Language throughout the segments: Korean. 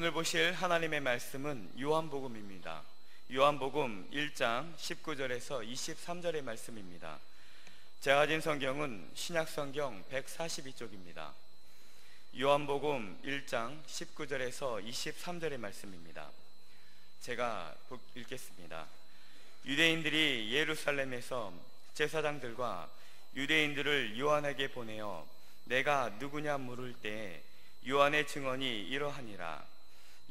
오늘 보실 하나님의 말씀은 요한복음입니다. 요한복음 1장 19절에서 23절의 말씀입니다. 제가 가진 성경은 신약성경 142쪽입니다. 요한복음 1장 19절에서 23절의 말씀입니다. 제가 읽겠습니다. 유대인들이 예루살렘에서 제사장들과 유대인들을 요한에게 보내어 내가 누구냐 물을 때에 요한의 증언이 이러하니라.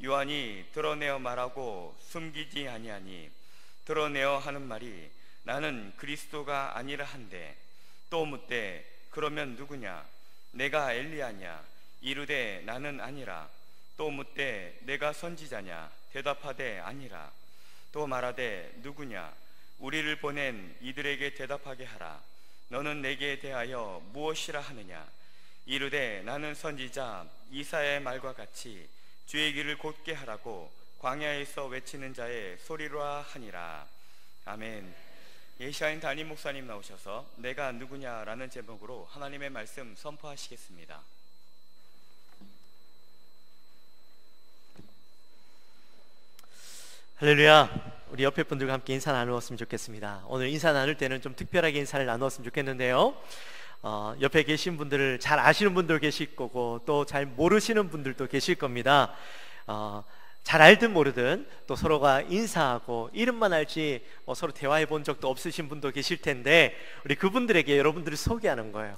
요한이 드러내어 말하고 숨기지 아니하니 드러내어 하는 말이 나는 그리스도가 아니라 한데, 또 묻되 그러면 누구냐? 내가 엘리야냐? 이르되 나는 아니라. 또 묻되 내가 선지자냐? 대답하되 아니라. 또 말하되 누구냐? 우리를 보낸 이들에게 대답하게 하라. 너는 내게 대하여 무엇이라 하느냐? 이르되 나는 선지자 이사야의 말과 같이 주의 길을 곧게 하라고 광야에서 외치는 자의 소리라 하니라. 아멘. 예시아인 담임 목사님 나오셔서 내가 누구냐라는 제목으로 하나님의 말씀 선포하시겠습니다. 할렐루야. 우리 옆에 분들과 함께 인사 나누었으면 좋겠습니다. 오늘 인사 나눌 때는 좀 특별하게 인사를 나누었으면 좋겠는데요, 옆에 계신 분들을 잘 아시는 분도 계실 거고 또 잘 모르시는 분들도 계실 겁니다. 잘 알든 모르든 또 서로가 인사하고 이름만 알지 서로 대화해 본 적도 없으신 분도 계실 텐데, 우리 그분들에게 여러분들을 소개하는 거예요.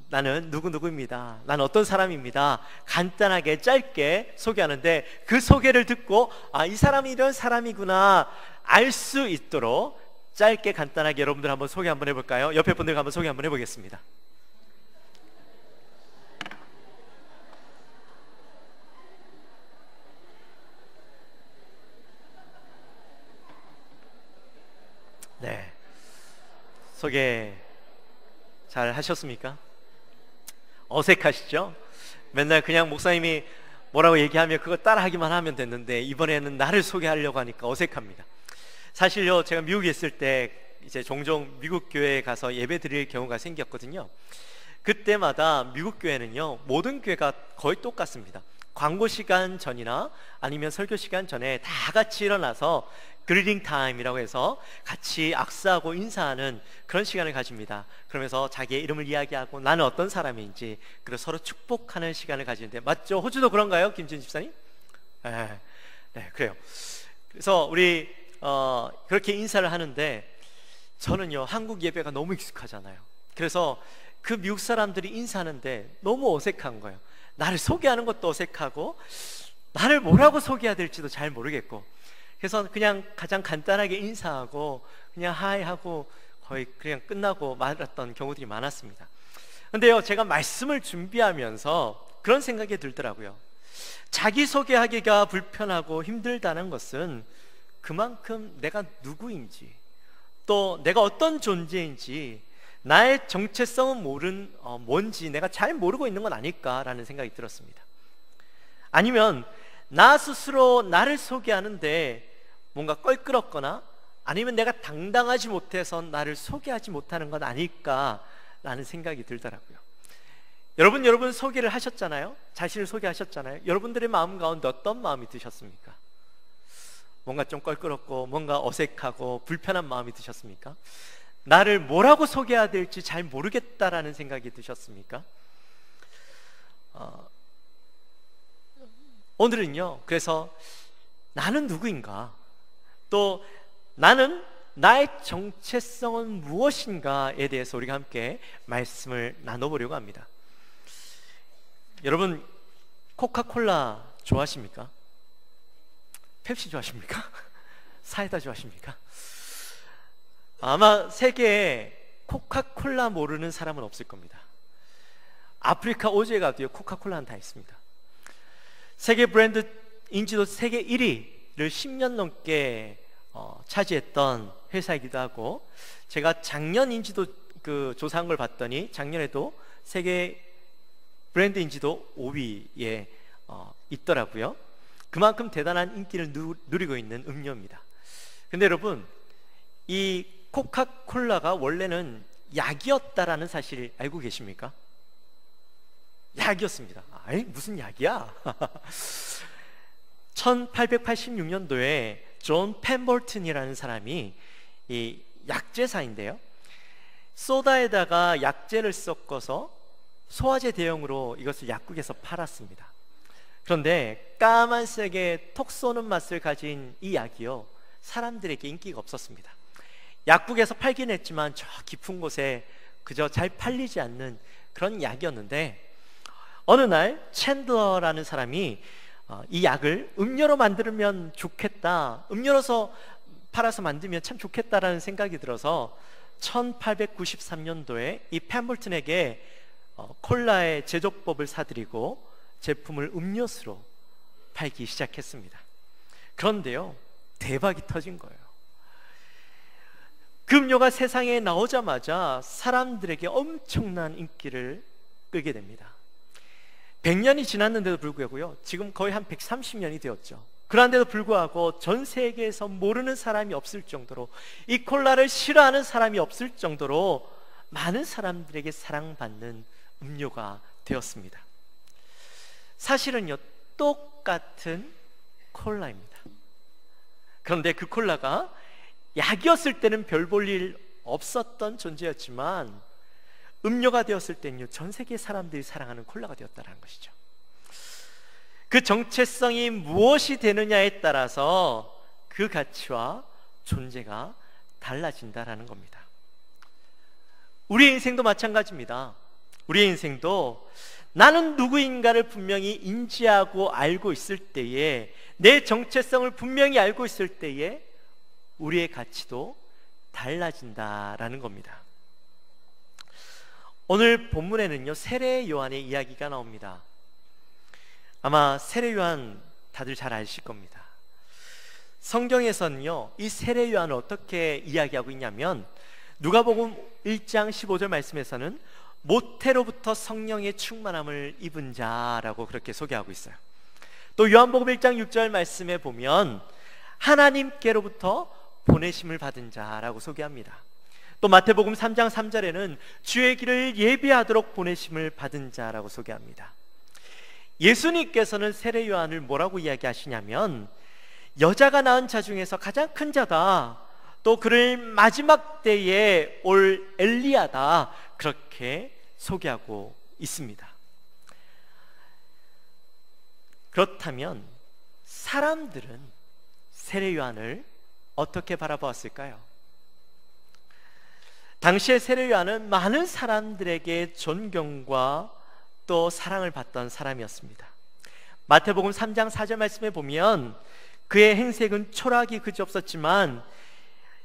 나는 누구누구입니다. 나는 어떤 사람입니다. 간단하게 짧게 소개하는데, 그 소개를 듣고 이 사람이 이런 사람이구나 알 수 있도록 짧게 간단하게 여러분들 한번 소개 한번 해볼까요? 옆에 분들과 한번 소개 한번 해보겠습니다. 네, 소개 잘 하셨습니까? 어색하시죠? 맨날 그냥 목사님이 뭐라고 얘기하면 그거 따라하기만 하면 됐는데, 이번에는 나를 소개하려고 하니까 어색합니다. 사실요, 제가 미국에 있을 때 이제 종종 미국 교회에 가서 예배 드릴 경우가 생겼거든요. 그때마다 미국 교회는요, 모든 교회가 거의 똑같습니다. 광고 시간 전이나 아니면 설교 시간 전에 다 같이 일어나서 그리팅 타임이라고 해서 같이 악수하고 인사하는 그런 시간을 가집니다. 그러면서 자기의 이름을 이야기하고 나는 어떤 사람인지, 그리고 서로 축복하는 시간을 가지는데, 맞죠? 호주도 그런가요, 김진 집사님? 네, 그래요. 그래서 우리 그렇게 인사를 하는데, 저는요, 한국 예배가 너무 익숙하잖아요. 그래서 그 미국 사람들이 인사하는데 너무 어색한 거예요. 나를 소개하는 것도 어색하고 나를 뭐라고 소개해야 될지도 잘 모르겠고, 그래서 그냥 가장 간단하게 인사하고 그냥 하이 하고 거의 그냥 끝나고 말았던 경우들이 많았습니다. 근데요, 제가 말씀을 준비하면서 그런 생각이 들더라고요. 자기소개하기가 불편하고 힘들다는 것은 그만큼 내가 누구인지, 또 내가 어떤 존재인지, 나의 정체성은 뭔지 내가 잘 모르고 있는 건 아닐까라는 생각이 들었습니다. 아니면 나 스스로 나를 소개하는데 뭔가 껄끄럽거나, 아니면 내가 당당하지 못해서 나를 소개하지 못하는 건 아닐까라는 생각이 들더라고요. 여러분 소개를 하셨잖아요. 자신을 소개하셨잖아요. 여러분들의 마음 가운데 어떤 마음이 드셨습니까? 뭔가 좀 껄끄럽고 뭔가 어색하고 불편한 마음이 드셨습니까? 나를 뭐라고 소개해야 될지 잘 모르겠다라는 생각이 드셨습니까? 오늘은요, 그래서 나는 누구인가, 또 나는 나의 정체성은 무엇인가에 대해서 우리가 함께 말씀을 나눠보려고 합니다. 여러분, 코카콜라 좋아하십니까? 펩시 좋아하십니까? 사이다 좋아하십니까? 아마 세계에 코카콜라 모르는 사람은 없을 겁니다. 아프리카 오지에 가도요, 코카콜라는 다 있습니다. 세계 브랜드 인지도 세계 1위를 10년 넘게 차지했던 회사이기도 하고, 제가 작년 인지도 조사한 걸 봤더니 작년에도 세계 브랜드 인지도 5위에 있더라고요. 그만큼 대단한 인기를 누리고 있는 음료입니다. 근데 여러분, 이 코카콜라가 원래는 약이었다라는 사실 알고 계십니까? 약이었습니다. 아니, 무슨 약이야? 1886년도에 존 펜볼튼이라는 사람이 이 약제사인데요, 소다에다가 약제를 섞어서 소화제 대용으로 이것을 약국에서 팔았습니다. 그런데 까만색의 톡 쏘는 맛을 가진 이 약이요, 사람들에게 인기가 없었습니다. 약국에서 팔긴 했지만 저 깊은 곳에 그저 잘 팔리지 않는 그런 약이었는데, 어느 날 챈들러라는 사람이 이 약을 음료로 만들면 좋겠다, 음료로서 팔아서 만들면 참 좋겠다라는 생각이 들어서 1893년도에 이 펜볼튼에게 콜라의 제조법을 사들이고 제품을 음료수로 팔기 시작했습니다. 그런데요, 대박이 터진 거예요. 그 음료가 세상에 나오자마자 사람들에게 엄청난 인기를 끌게 됩니다. 100년이 지났는데도 불구하고요, 지금 거의 한 130년이 되었죠. 그런데도 불구하고 전 세계에서 모르는 사람이 없을 정도로, 이 콜라를 싫어하는 사람이 없을 정도로 많은 사람들에게 사랑받는 음료가 되었습니다. 사실은요, 똑같은 콜라입니다. 그런데 그 콜라가 약이었을 때는 별 볼 일 없었던 존재였지만 음료가 되었을 때는요, 전 세계 사람들이 사랑하는 콜라가 되었다는 것이죠. 그 정체성이 무엇이 되느냐에 따라서 그 가치와 존재가 달라진다라는 겁니다. 우리의 인생도 마찬가지입니다. 우리의 인생도 나는 누구인가를 분명히 인지하고 알고 있을 때에, 내 정체성을 분명히 알고 있을 때에 우리의 가치도 달라진다라는 겁니다. 오늘 본문에는요, 세례 요한의 이야기가 나옵니다. 아마 세례 요한 다들 잘 아실 겁니다. 성경에서는요, 이 세례 요한을 어떻게 이야기하고 있냐면, 누가복음 1장 15절 말씀에서는 모태로부터 성령의 충만함을 입은 자라고 그렇게 소개하고 있어요. 또 요한복음 1장 6절 말씀에 보면 하나님께로부터 보내심을 받은 자라고 소개합니다. 또 마태복음 3장 3절에는 주의 길을 예비하도록 보내심을 받은 자라고 소개합니다. 예수님께서는 세례 요한을 뭐라고 이야기하시냐면, 여자가 낳은 자 중에서 가장 큰 자다, 또 그를 마지막 때에 올 엘리야다, 그렇게 소개하고 있습니다. 그렇다면 사람들은 세례 요한을 어떻게 바라보았을까요? 당시의 세례 요한은 많은 사람들에게 존경과 또 사랑을 받던 사람이었습니다. 마태복음 3장 4절 말씀에 보면 그의 행색은 초라하기 그지없었지만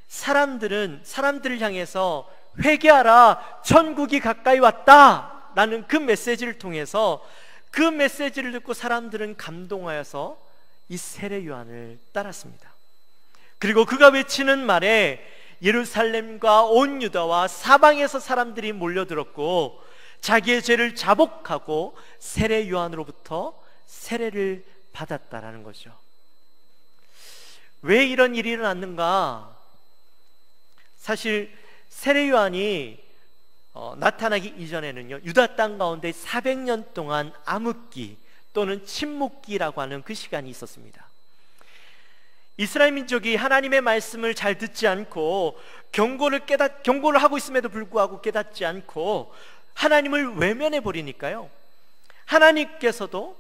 사람들을 향해서 회개하라, 천국이 가까이 왔다 라는 그 메시지를 통해서, 그 메시지를 듣고 사람들은 감동하여서 이 세례 요한을 따랐습니다. 그리고 그가 외치는 말에 예루살렘과 온 유다와 사방에서 사람들이 몰려들었고 자기의 죄를 자복하고 세례 요한으로부터 세례를 받았다라는 거죠. 왜 이런 일이 일어났는가? 사실 세례 요한이 나타나기 이전에는요, 유다 땅 가운데 400년 동안 암흑기 또는 침묵기라고 하는 그 시간이 있었습니다. 이스라엘 민족이 하나님의 말씀을 잘 듣지 않고 경고를 하고 있음에도 불구하고 깨닫지 않고 하나님을 외면해 버리니까요, 하나님께서도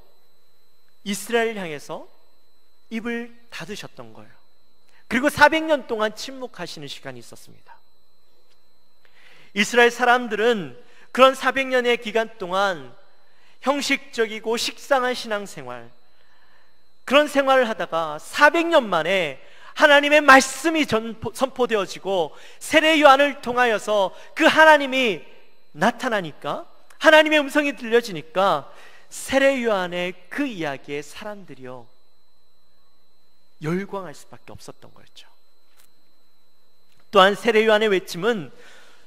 이스라엘을 향해서 입을 닫으셨던 거예요. 그리고 400년 동안 침묵하시는 시간이 있었습니다. 이스라엘 사람들은 그런 400년의 기간 동안 형식적이고 식상한 신앙생활, 그런 생활을 하다가 400년 만에 하나님의 말씀이 선포되어지고 세례 요한을 통하여서 그 하나님이 나타나니까, 하나님의 음성이 들려지니까 세례 요한의 그 이야기에 사람들이요 열광할 수밖에 없었던 거였죠. 또한 세례 요한의 외침은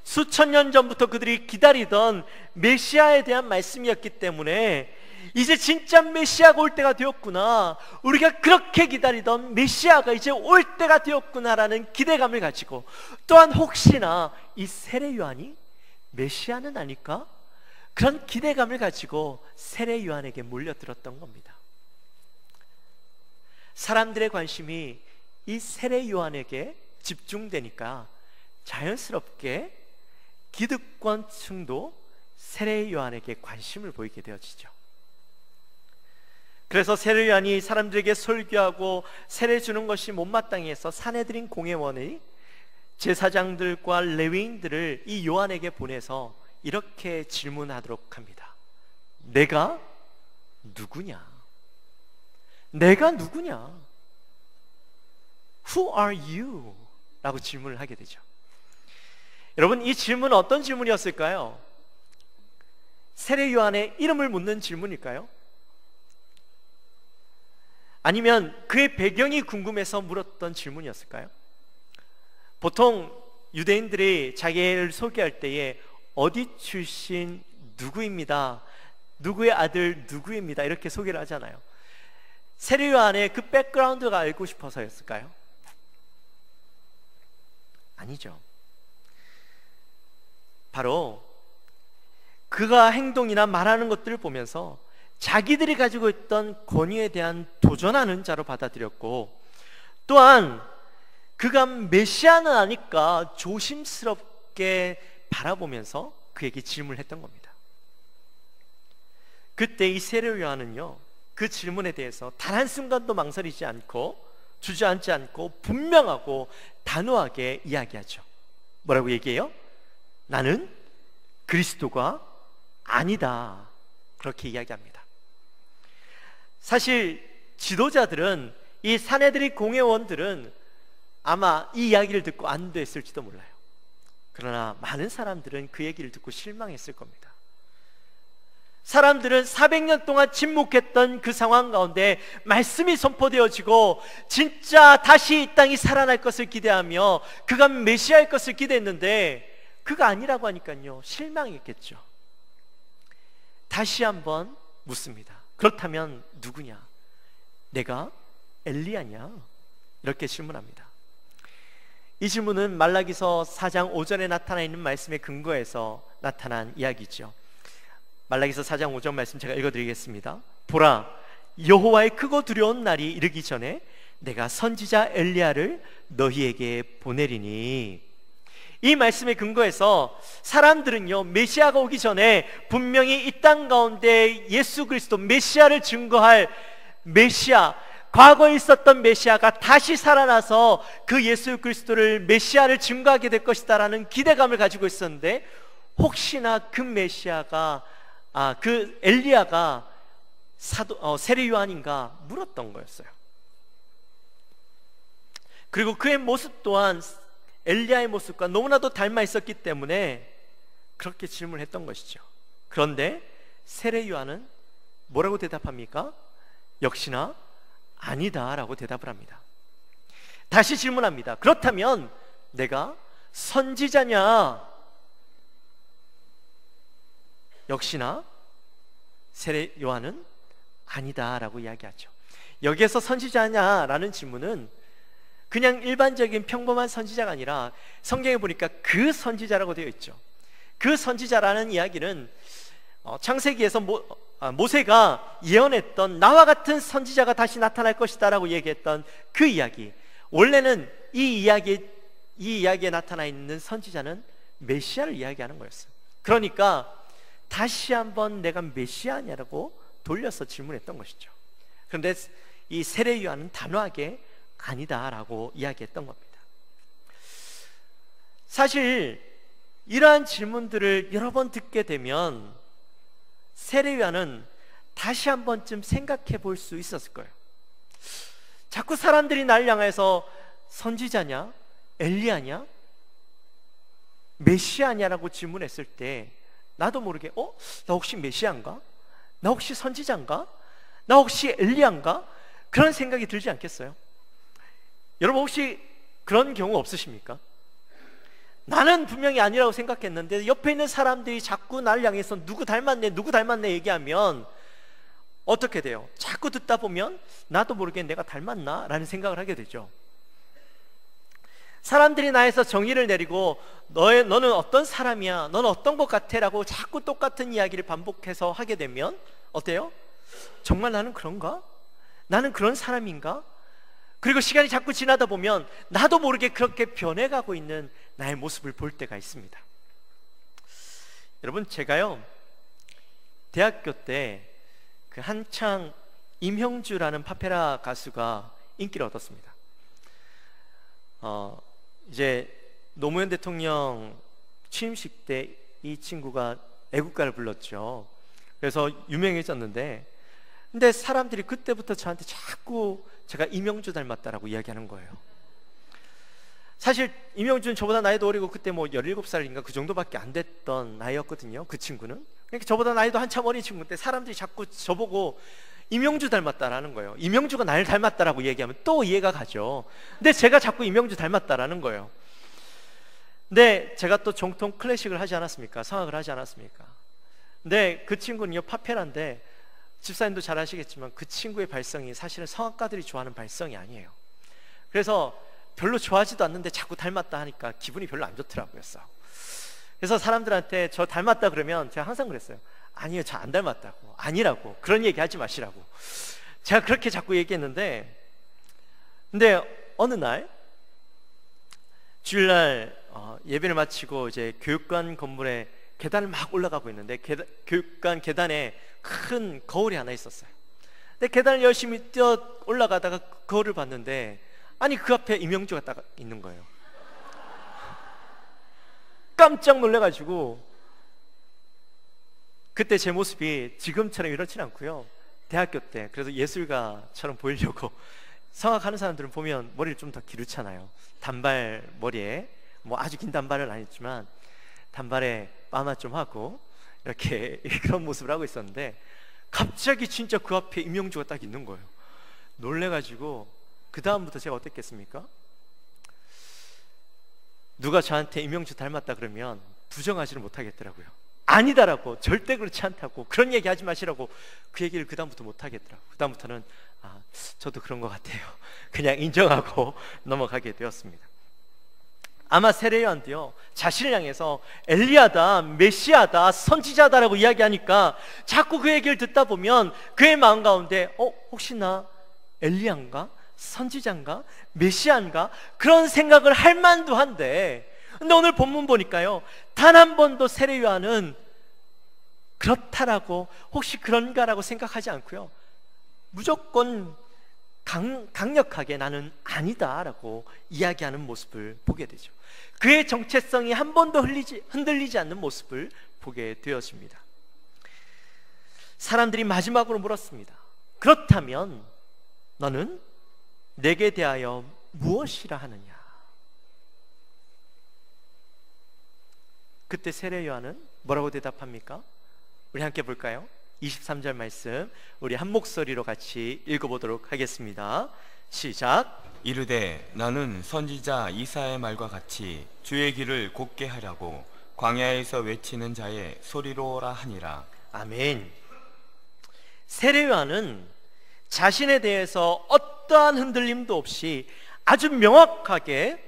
수천 년 전부터 그들이 기다리던 메시아에 대한 말씀이었기 때문에 이제 진짜 메시아가 올 때가 되었구나, 우리가 그렇게 기다리던 메시아가 이제 올 때가 되었구나라는 기대감을 가지고, 또한 혹시나 이 세례 요한이 메시아는 아닐까? 그런 기대감을 가지고 세례 요한에게 몰려들었던 겁니다. 사람들의 관심이 이 세례 요한에게 집중되니까 자연스럽게 기득권층도 세례 요한에게 관심을 보이게 되어지죠. 그래서 세례 요한이 사람들에게 설교하고 세례 주는 것이 못마땅히 해서 산헤드린 공회원의 제사장들과 레위인들을 이 요한에게 보내서 이렇게 질문하도록 합니다. 내가 누구냐? 내가 누구냐? Who are you? 라고 질문을 하게 되죠. 여러분, 이 질문은 어떤 질문이었을까요? 세례 요한의 이름을 묻는 질문일까요? 아니면 그의 배경이 궁금해서 물었던 질문이었을까요? 보통 유대인들이 자기를 소개할 때에 어디 출신 누구입니다, 누구의 아들 누구입니다, 이렇게 소개를 하잖아요. 세례 요한의 그 백그라운드가 알고 싶어서였을까요? 아니죠. 바로 그가 행동이나 말하는 것들을 보면서 자기들이 가지고 있던 권위에 대한 도전하는 자로 받아들였고, 또한 그가 메시아는 아니까 조심스럽게 바라보면서 그에게 질문을 했던 겁니다. 그때 이 세례 요한은요, 그 질문에 대해서 단 한순간도 망설이지 않고 주저앉지 않고 분명하고 단호하게 이야기하죠. 뭐라고 얘기해요? 나는 그리스도가 아니다, 그렇게 이야기합니다. 사실 지도자들은, 이 산헤드린 공회원들은 아마 이 이야기를 듣고 안도했을지도 몰라요. 그러나 많은 사람들은 그 얘기를 듣고 실망했을 겁니다. 사람들은 400년 동안 침묵했던 그 상황 가운데 말씀이 선포되어지고 진짜 다시 이 땅이 살아날 것을 기대하며 그가 메시아일 것을 기대했는데 그가 아니라고 하니까요, 실망했겠죠. 다시 한번 묻습니다. 그렇다면 누구냐? 내가 엘리야냐? 이렇게 질문합니다. 이 질문은 말라기서 4장 5절에 나타나 있는 말씀에 근거해서 나타난 이야기죠. 말라기서 4장 5절 말씀 제가 읽어드리겠습니다. 보라, 여호와의 크고 두려운 날이 이르기 전에 내가 선지자 엘리야를 너희에게 보내리니. 이 말씀에 근거해서 사람들은요, 메시아가 오기 전에 분명히 이 땅 가운데 예수 그리스도 메시아를 증거할 메시아, 과거에 있었던 메시아가 다시 살아나서 그 예수 그리스도를 메시아를 증거하게 될 것이다 라는 기대감을 가지고 있었는데, 혹시나 그 메시아가 그 엘리야가 세례 요한인가 물었던 거였어요. 그리고 그의 모습 또한 엘리야의 모습과 너무나도 닮아 있었기 때문에 그렇게 질문을 했던 것이죠. 그런데 세례 요한은 뭐라고 대답합니까? 역시나 아니다 라고 대답을 합니다. 다시 질문합니다. 그렇다면 내가 선지자냐? 역시나 세례 요한은 아니다 라고 이야기하죠. 여기에서 선지자냐라는 질문은 그냥 일반적인 평범한 선지자가 아니라 성경에 보니까 그 선지자라고 되어 있죠. 그 선지자라는 이야기는 창세기에서 모세가 예언했던 나와 같은 선지자가 다시 나타날 것이다 라고 얘기했던 그 이야기, 원래는 이 이야기에 나타나 있는 선지자는 메시아를 이야기하는 거였어요. 그러니까 다시 한번 내가 메시아냐라고 돌려서 질문했던 것이죠. 그런데 이 세례 요한은 단호하게 아니다라고 이야기했던 겁니다. 사실 이러한 질문들을 여러 번 듣게 되면 세례 요한은 다시 한 번쯤 생각해 볼 수 있었을 거예요. 자꾸 사람들이 날 향해서 선지자냐? 엘리야냐? 메시아냐라고 질문했을 때 나도 모르게 나 혹시 메시아인가? 나 혹시 선지자인가? 나 혹시 엘리야인가? 그런 생각이 들지 않겠어요? 여러분 혹시 그런 경우 없으십니까? 나는 분명히 아니라고 생각했는데 옆에 있는 사람들이 자꾸 나를 향해서 누구 닮았네 누구 닮았네 얘기하면 어떻게 돼요? 자꾸 듣다 보면 나도 모르게 내가 닮았나? 라는 생각을 하게 되죠. 사람들이 나에서 정의를 내리고 너는 어떤 사람이야? 너는 어떤 것 같아? 라고 자꾸 똑같은 이야기를 반복해서 하게 되면 어때요? 정말 나는 그런가? 나는 그런 사람인가? 그리고 시간이 자꾸 지나다 보면 나도 모르게 그렇게 변해가고 있는 나의 모습을 볼 때가 있습니다. 여러분, 제가요 대학교 때 그 한창 임형주라는 파페라 가수가 인기를 얻었습니다. 이제 노무현 대통령 취임식 때 이 친구가 애국가를 불렀죠. 그래서 유명해졌는데, 근데 사람들이 그때부터 저한테 자꾸 제가 임영주 닮았다라고 이야기하는 거예요. 사실 임영주는 저보다 나이도 어리고 그때 뭐 17살인가 그 정도밖에 안 됐던 나이였거든요. 그 친구는. 그러니까 저보다 나이도 한참 어린 친구인데 사람들이 자꾸 저보고 임영주 닮았다라는 거예요. 임영주가 나를 닮았다라고 얘기하면 또 이해가 가죠. 근데 제가 자꾸 임영주 닮았다라는 거예요. 근데 제가 또 정통 클래식을 하지 않았습니까? 성악을 하지 않았습니까? 근데 그 친구는요 파페라인데, 집사님도 잘 아시겠지만 그 친구의 발성이 사실은 성악가들이 좋아하는 발성이 아니에요. 그래서 별로 좋아하지도 않는데 자꾸 닮았다 하니까 기분이 별로 안 좋더라고요. 그래서 사람들한테 저 닮았다 그러면 제가 항상 그랬어요. 아니요, 저 안 닮았다고. 아니라고. 그런 얘기 하지 마시라고. 제가 그렇게 자꾸 얘기했는데, 근데 어느 날 주일날 예배를 마치고 이제 교육관 건물에 계단을 막 올라가고 있는데, 교육관 계단에 큰 거울이 하나 있었어요. 근데 계단을 열심히 뛰어 올라가다가 거울을 봤는데, 아니 그 앞에 임영주가 딱 있는 거예요. 깜짝 놀래가지고, 그때 제 모습이 지금처럼 이렇진 않고요. 대학교 때 그래서 예술가처럼 보이려고, 성악하는 사람들은 보면 머리를 좀 더 기르잖아요. 단발 머리에, 뭐 아주 긴 단발은 아니지만 단발에 파마 좀 하고 이렇게 그런 모습을 하고 있었는데, 갑자기 진짜 그 앞에 임영주가 딱 있는 거예요. 놀래가지고 그 다음부터 제가 어땠겠습니까? 누가 저한테 임영주 닮았다 그러면 부정하지를 못하겠더라고요. 아니다라고, 절대 그렇지 않다고, 그런 얘기 하지 마시라고 그 얘기를 그 다음부터 못하겠더라고요. 그 다음부터는 저도 그런 것 같아요. 그냥 인정하고 넘어가게 되었습니다. 아마 세례 요한도요 자신을 향해서 엘리야다, 메시아다, 선지자다라고 이야기하니까 자꾸 그 얘기를 듣다 보면 그의 마음 가운데 혹시 나 엘리야인가? 선지자인가? 메시아인가? 그런 생각을 할 만도 한데, 근데 오늘 본문 보니까요 단 한 번도 세례 요한은 그렇다라고, 혹시 그런가라고 생각하지 않고요, 무조건 강력하게 나는 아니다라고 이야기하는 모습을 보게 되죠. 그의 정체성이 한 번도 흔들리지 않는 모습을 보게 되었습니다. 사람들이 마지막으로 물었습니다. 그렇다면 너는 내게 대하여 무엇이라 하느냐? 그때 세례 요한은 뭐라고 대답합니까? 우리 함께 볼까요? 23절 말씀 우리 한 목소리로 같이 읽어보도록 하겠습니다. 시작. 이르되 나는 선지자 이사야의 말과 같이 주의 길을 곧게 하려고 광야에서 외치는 자의 소리로라 하니라. 아멘. 세례 요한은 자신에 대해서 어떠한 흔들림도 없이 아주 명확하게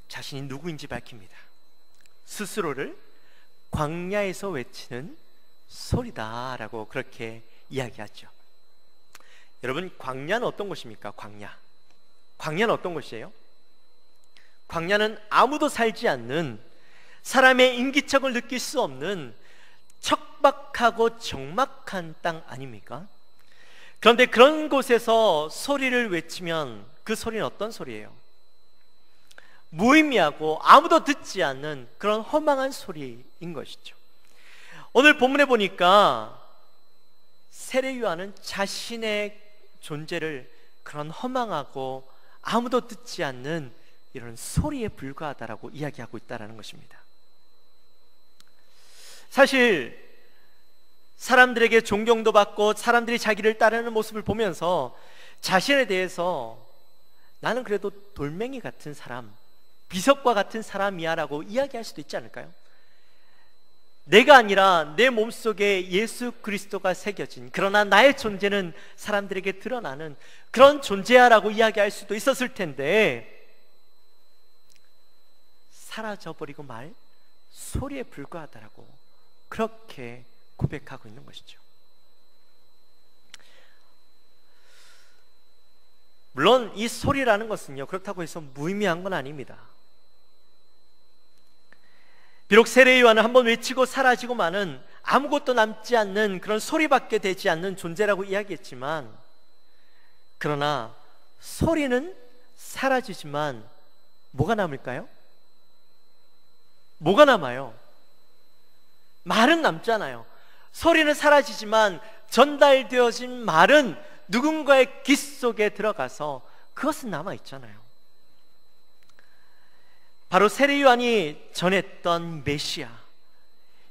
자신이 누구인지 밝힙니다. 스스로를 광야에서 외치는 소리다라고 그렇게 이야기하죠. 여러분, 광야는 어떤 곳입니까? 광야는 어떤 곳이에요? 광야는 아무도 살지 않는, 사람의 인기척을 느낄 수 없는 척박하고 적막한 땅 아닙니까? 그런데 그런 곳에서 소리를 외치면 그 소리는 어떤 소리예요? 무의미하고 아무도 듣지 않는 그런 허망한 소리인 것이죠. 오늘 본문에 보니까 세례 요한은 자신의 존재를 그런 허망하고 아무도 듣지 않는 이런 소리에 불과하다라고 이야기하고 있다는 것입니다. 사실 사람들에게 존경도 받고 사람들이 자기를 따르는 모습을 보면서 자신에 대해서 나는 그래도 돌멩이 같은 사람, 비석과 같은 사람이야 라고 이야기할 수도 있지 않을까요? 내가 아니라 내 몸속에 예수 그리스도가 새겨진, 그러나 나의 존재는 사람들에게 드러나는 그런 존재야 라고 이야기할 수도 있었을 텐데, 사라져버리고 말 소리에 불과하다라고 그렇게 고백하고 있는 것이죠. 물론 이 소리라는 것은요, 그렇다고 해서 무의미한 건 아닙니다. 비록 세례 요한은 한번 외치고 사라지고 마는, 아무것도 남지 않는 그런 소리밖에 되지 않는 존재라고 이야기했지만, 그러나 소리는 사라지지만 뭐가 남을까요? 뭐가 남아요? 말은 남잖아요. 소리는 사라지지만 전달되어진 말은 누군가의 귀 속에 들어가서 그것은 남아있잖아요. 바로 세례 요한이 전했던 메시아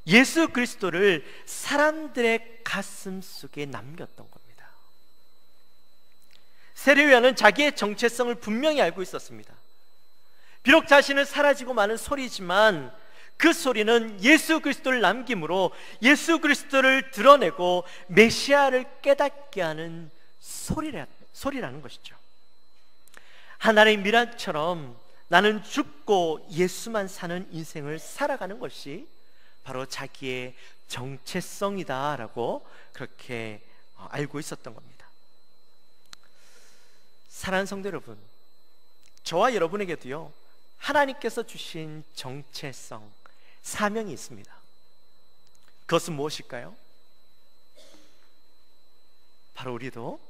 예수 그리스도를 사람들의 가슴 속에 남겼던 겁니다. 세례 요한은 자기의 정체성을 분명히 알고 있었습니다. 비록 자신은 사라지고 마는 소리지만 그 소리는 예수 그리스도를 남김으로 예수 그리스도를 드러내고 메시아를 깨닫게 하는 소리라는 것이죠. 하나의 미랄처럼 나는 죽고 예수만 사는 인생을 살아가는 것이 바로 자기의 정체성이다라고 그렇게 알고 있었던 겁니다. 사랑하는 성도 여러분, 저와 여러분에게도요, 하나님께서 주신 정체성, 사명이 있습니다. 그것은 무엇일까요? 바로 우리도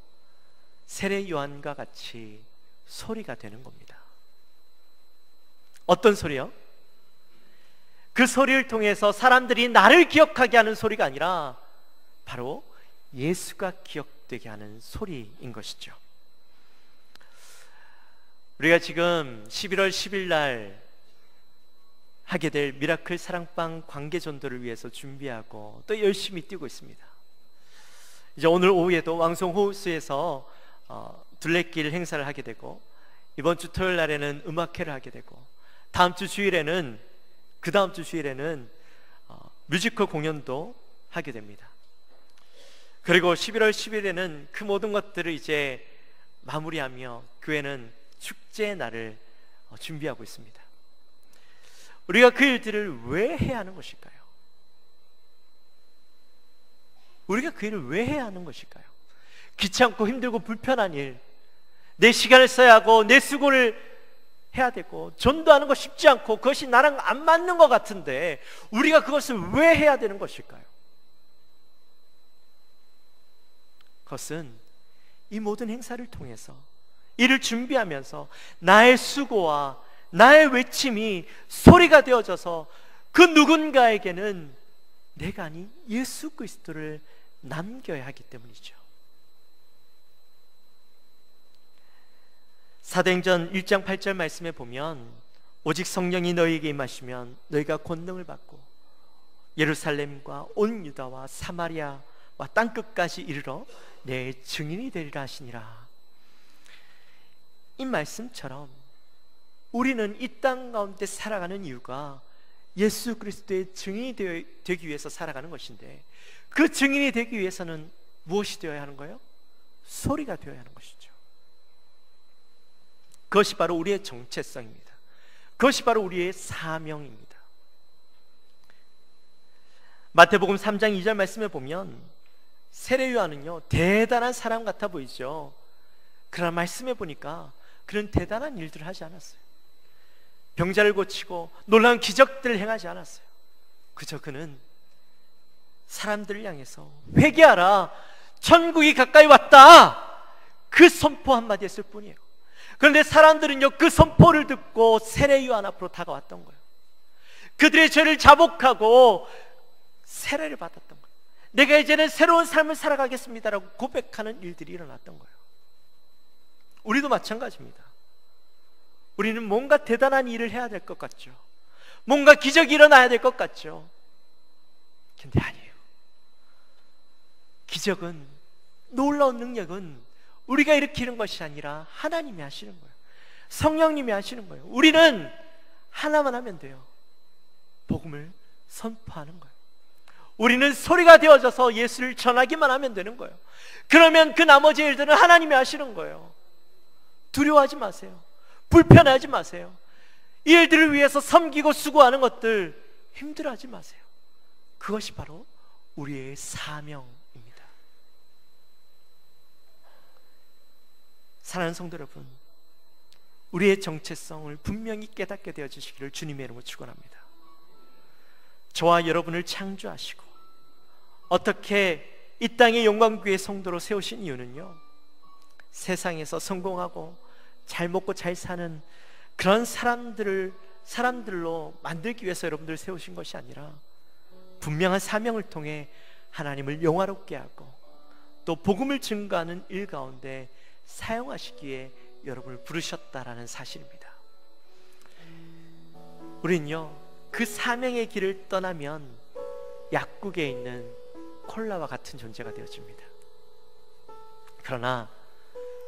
세례 요한과 같이 소리가 되는 겁니다. 어떤 소리요? 그 소리를 통해서 사람들이 나를 기억하게 하는 소리가 아니라 바로 예수가 기억되게 하는 소리인 것이죠. 우리가 지금 11월 10일 날 하게 될 미라클 사랑방 관계 전도를 위해서 준비하고 또 열심히 뛰고 있습니다. 이제 오늘 오후에도 왕성 호수에서 둘레길 행사를 하게 되고, 이번 주 토요일 날에는 음악회를 하게 되고, 다음 주 주일에는, 그 다음 주 주일에는 뮤지컬 공연도 하게 됩니다. 그리고 11월 10일에는 그 모든 것들을 이제 마무리하며 교회는 축제의 날을 준비하고 있습니다. 우리가 그 일들을 왜 해야 하는 것일까요? 우리가 그 일을 왜 해야 하는 것일까요? 귀찮고 힘들고 불편한 일, 내 시간을 써야 하고 내 수고를 해야 되고 전도하는 거 쉽지 않고 그것이 나랑 안 맞는 것 같은데 우리가 그것을 왜 해야 되는 것일까요? 그것은 이 모든 행사를 통해서, 이를 준비하면서 나의 수고와 나의 외침이 소리가 되어져서 그 누군가에게는 내가 아닌 예수 그리스도를 남겨야 하기 때문이죠. 사도행전 1장 8절 말씀에 보면, 오직 성령이 너희에게 임하시면 너희가 권능을 받고 예루살렘과 온 유다와 사마리아와 땅끝까지 이르러 내 증인이 되리라 하시니라. 이 말씀처럼 우리는 이 땅 가운데 살아가는 이유가 예수 그리스도의 증인이 되기 위해서 살아가는 것인데, 그 증인이 되기 위해서는 무엇이 되어야 하는 거예요? 소리가 되어야 하는 것이죠. 그것이 바로 우리의 정체성입니다. 그것이 바로 우리의 사명입니다. 마태복음 3장 2절 말씀에 보면 세례 요한은요, 대단한 사람 같아 보이죠. 그러나 말씀해 보니까 그는 대단한 일들을 하지 않았어요. 병자를 고치고 놀라운 기적들을 행하지 않았어요. 그저 그는 사람들을 향해서 회개하라, 천국이 가까이 왔다, 그 선포 한마디 했을 뿐이에요. 그런데 사람들은요, 그 선포를 듣고 세례 요한 앞으로 다가왔던 거예요. 그들의 죄를 자복하고 세례를 받았던 거예요. 내가 이제는 새로운 삶을 살아가겠습니다라고 고백하는 일들이 일어났던 거예요. 우리도 마찬가지입니다. 우리는 뭔가 대단한 일을 해야 될 것 같죠. 뭔가 기적이 일어나야 될 것 같죠. 근데 아니에요. 기적은, 놀라운 능력은 우리가 일으키는 것이 아니라 하나님이 하시는 거예요. 성령님이 하시는 거예요. 우리는 하나만 하면 돼요. 복음을 선포하는 거예요. 우리는 소리가 되어져서 예수를 전하기만 하면 되는 거예요. 그러면 그 나머지 일들은 하나님이 하시는 거예요. 두려워하지 마세요. 불편해하지 마세요. 이 일들을 위해서 섬기고 수고하는 것들 힘들어하지 마세요. 그것이 바로 우리의 사명입니다. 사랑하는 성도 여러분, 우리의 정체성을 분명히 깨닫게 되어 주시기를 주님의 이름으로 축원합니다. 저와 여러분을 창조하시고 어떻게 이 땅의 영광교회 성도로 세우신 이유는요, 세상에서 성공하고 잘 먹고 잘 사는 그런 사람들로 만들기 위해서 여러분들을 세우신 것이 아니라 분명한 사명을 통해 하나님을 영화롭게 하고 또 복음을 증거하는 일 가운데 사용하시기에 여러분을 부르셨다라는 사실입니다. 우리는요, 그 사명의 길을 떠나면 약국에 있는 콜라와 같은 존재가 되어집니다. 그러나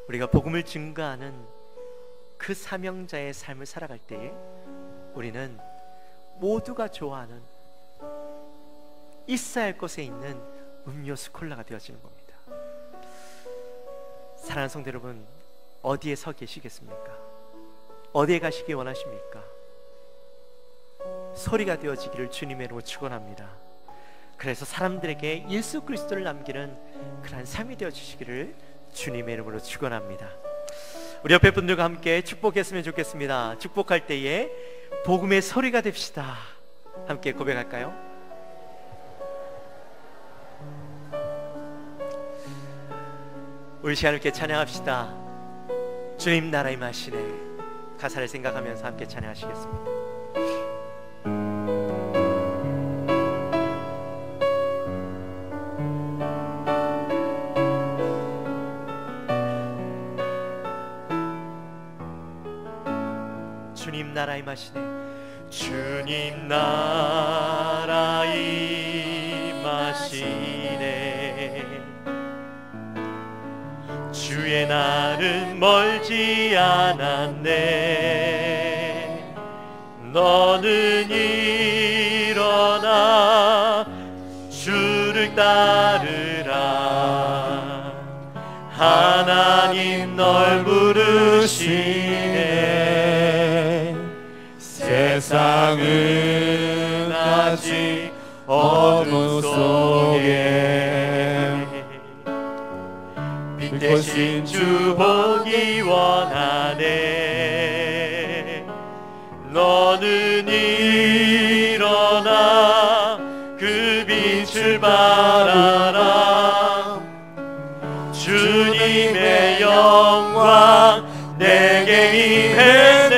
우리가 복음을 증거하는 그 사명자의 삶을 살아갈 때에 우리는 모두가 좋아하는 있어야 할 곳에 있는 음료수 콜라가 되어지는 겁니다. 사랑하는 성도 여러분, 어디에 서 계시겠습니까? 어디에 가시기 원하십니까? 소리가 되어지기를 주님의 이름으로 축원합니다. 그래서 사람들에게 예수 그리스도를 남기는 그러한 삶이 되어주시기를 주님의 이름으로 축원합니다. 우리 옆에 분들과 함께 축복했으면 좋겠습니다. 축복할 때에 복음의 소리가 됩시다. 함께 고백할까요? 우리 시간을 이렇게 찬양합시다. 주님 나라 임하시네. 가사를 생각하면서 함께 찬양하시겠습니다. 주님 나라 임하시네. 주님 나라 임하시네. 주의 날은 멀지 않았네. 너는 일어나 주를 따르라. 하나님 널 부르시네. 세상은 아직 어둠 속에 빛 대신 주 보기 원하네. 너는 일어나 그 빛을 바라라. 주님의 영광 내게 임했네.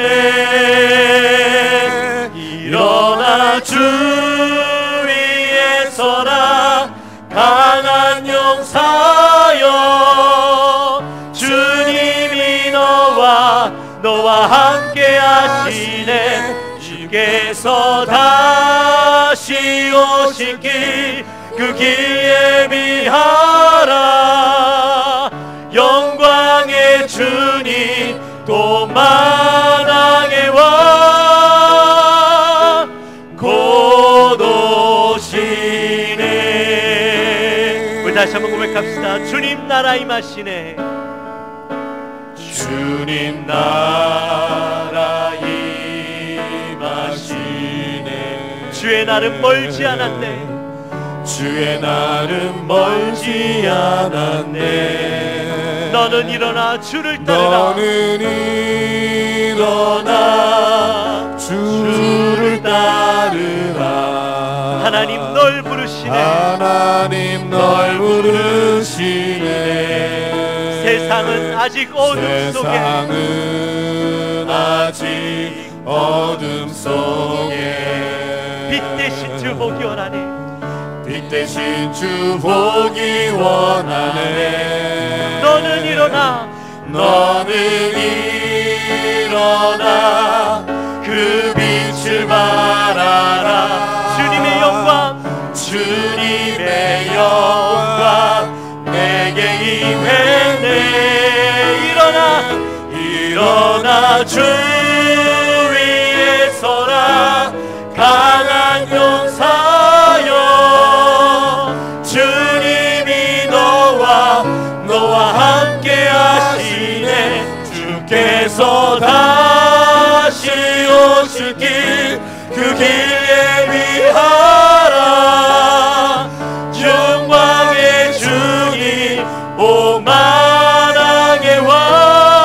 일어나 주 위에 서라. 강한 용사여, 주님이 너와 함께 하시네. 주께서 다시 오실 길, 그 길 예비하라. 영광의 주님 또 만왕의 왕 곧 오시네. 우리 다시 한번 고백합시다. 주님 나라 임하시네. 주님 나라 임하시네. 주의 날은 멀지 않았네. 주의 날은 멀지 않았네. 너는 일어나 주를 따르라. 너는 일어나 주를 따르라. 하나님 널 부르시네. 하나님 널 부르시네. 세상은 아직 어둠 속에, 세상은 아직 어둠 속에 빛 대신 주 보기 원하네. 빛 대신 주 보기 원하네. 너는 일어나. 너는 일어나 그 빛을 바라라. 주님의 영광, 주님의 영광 내게 임했네. 일어나 주 위에 서라. 강한 용사여, 주님이 너와 함께 하시네. 주께서 다시 오실 길, 그 길 예비하라. 영광의 주님 오 만왕의 왕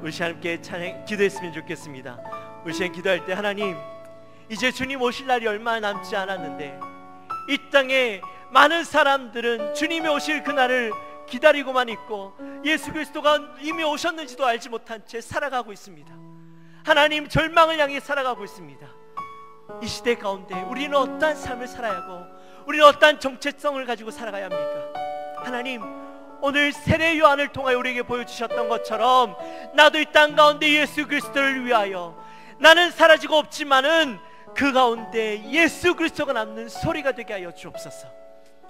우리 시간 함께 기도했으면 좋겠습니다. 우리 시간 기도할 때 하나님, 이제 주님 오실 날이 얼마 남지 않았는데 이 땅에 많은 사람들은 주님이 오실 그날을 기다리고만 있고 예수 그리스도가 이미 오셨는지도 알지 못한 채 살아가고 있습니다. 하나님, 절망을 향해 살아가고 있습니다. 이 시대 가운데 우리는 어떠한 삶을 살아야 하고 우리는 어떠한 정체성을 가지고 살아가야 합니까? 하나님, 오늘 세례 요한을 통하여 우리에게 보여주셨던 것처럼 나도 이 땅 가운데 예수 그리스도를 위하여 나는 사라지고 없지만은 그 가운데 예수 그리스도가 남는 소리가 되게 하여 주옵소서.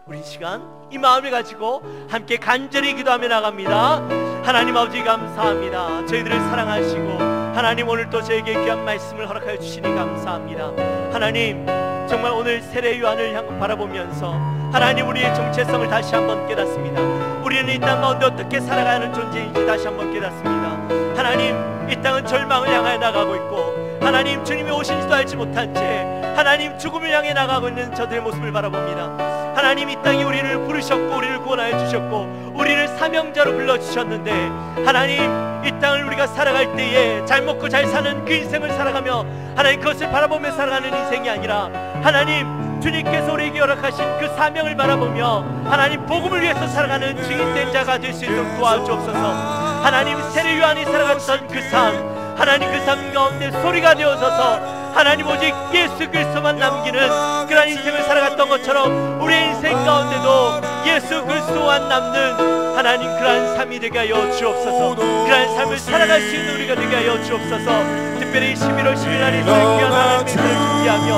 우리 시간 이 마음을 가지고 함께 간절히 기도하며 나갑니다. 하나님 아버지, 감사합니다. 저희들을 사랑하시고 하나님, 오늘 또 저에게 귀한 말씀을 허락하여 주시니 감사합니다. 하나님, 정말 오늘 세례 요한을 향 바라보면서 하나님, 우리의 정체성을 다시 한번 깨닫습니다. 우리는 이 땅 가운데 어떻게 살아가는 존재인지 다시 한번 깨닫습니다. 하나님, 이 땅은 절망을 향해 나가고 있고 하나님, 주님이 오신지도 알지 못한 채 하나님, 죽음을 향해 나가고 있는 저들의 모습을 바라봅니다. 하나님, 이 땅에 우리를 부르셨고 우리를 구원하여 주셨고 우리를 사명자로 불러주셨는데 하나님, 이 땅을 우리가 살아갈 때에 잘 먹고 잘 사는 그 인생을 살아가며 하나님, 그것을 바라보며 살아가는 인생이 아니라 하나님, 주님께서 우리에게 허락하신 그 사명을 바라보며 하나님, 복음을 위해서 살아가는 증인된 자가 될 수 있도록 도와주옵소서. 하나님, 세례 요한이 살아갔던 그 삶, 하나님, 그 삶 가운데 소리가 되어서서 하나님, 오직 예수 그리스도만 남기는 그런 인생을 살아갔던 것처럼 우리의 인생 가운데도 예수 그리스도만 남는 하나님, 그러한 삶이 되게 하여 주옵소서. 그러한 삶을 살아갈 수 있는 우리가 되게 하여 주옵소서. 특별히 11월 10일 날이 있을 귀한 하나님의 은혜를 준비하며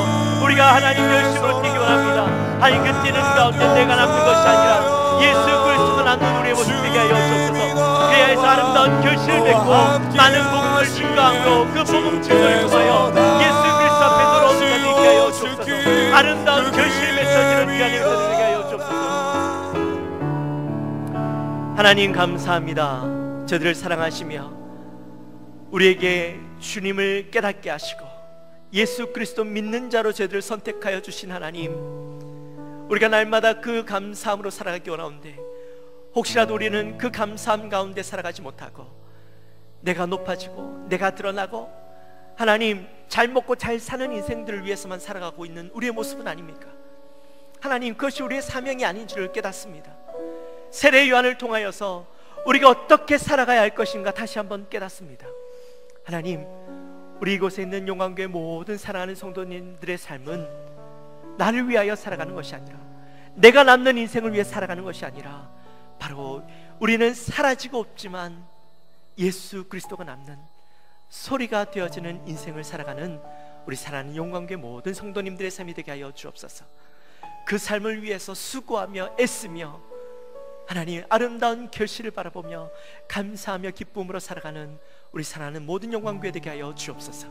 우리가 하나님 열심으로 뛰기 원합니다. 하나님, 그 뛰는 가운데 내가 남는 것이 아니라 예수 그리스도가 남는 우리의 모습 되게 하여 주옵소서. 그래야 해서 아름다운 결실을 맺고 많은 복음을 증거함으로 그 복음 증거를 통하여 예수 그리스도 앞에 돌아오는 자들이 되게 하여 주옵소서. 아름다운 결실 맺어지는 귀한 행사를 되게 하여 주옵소서. 하나님, 감사합니다. 저들을 사랑하시며 우리에게 주님을 깨닫게 하시고 예수 그리스도 믿는 자로 저희들을 선택하여 주신 하나님, 우리가 날마다 그 감사함으로 살아가기 원하는데 혹시라도 우리는 그 감사함 가운데 살아가지 못하고 내가 높아지고 내가 드러나고 하나님, 잘 먹고 잘 사는 인생들을 위해서만 살아가고 있는 우리의 모습은 아닙니까? 하나님, 그것이 우리의 사명이 아닌 줄을 깨닫습니다. 세례 요한을 통하여서 우리가 어떻게 살아가야 할 것인가 다시 한번 깨닫습니다. 하나님, 우리 이곳에 있는 용왕교회 모든 사랑하는 성도님들의 삶은 나를 위하여 살아가는 것이 아니라 내가 남는 인생을 위해 살아가는 것이 아니라 바로 우리는 사라지고 없지만 예수 그리스도가 남는 소리가 되어지는 인생을 살아가는 우리 사랑하는 용광교회 모든 성도님들의 삶이 되게 하여 주옵소서. 그 삶을 위해서 수고하며 애쓰며 하나님, 아름다운 결실을 바라보며 감사하며 기쁨으로 살아가는 우리 사랑하는 모든 용광교회 되게 하여 주옵소서.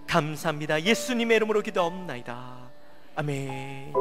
감사합니다. 예수님의 이름으로 기도옵나이다. 아멘.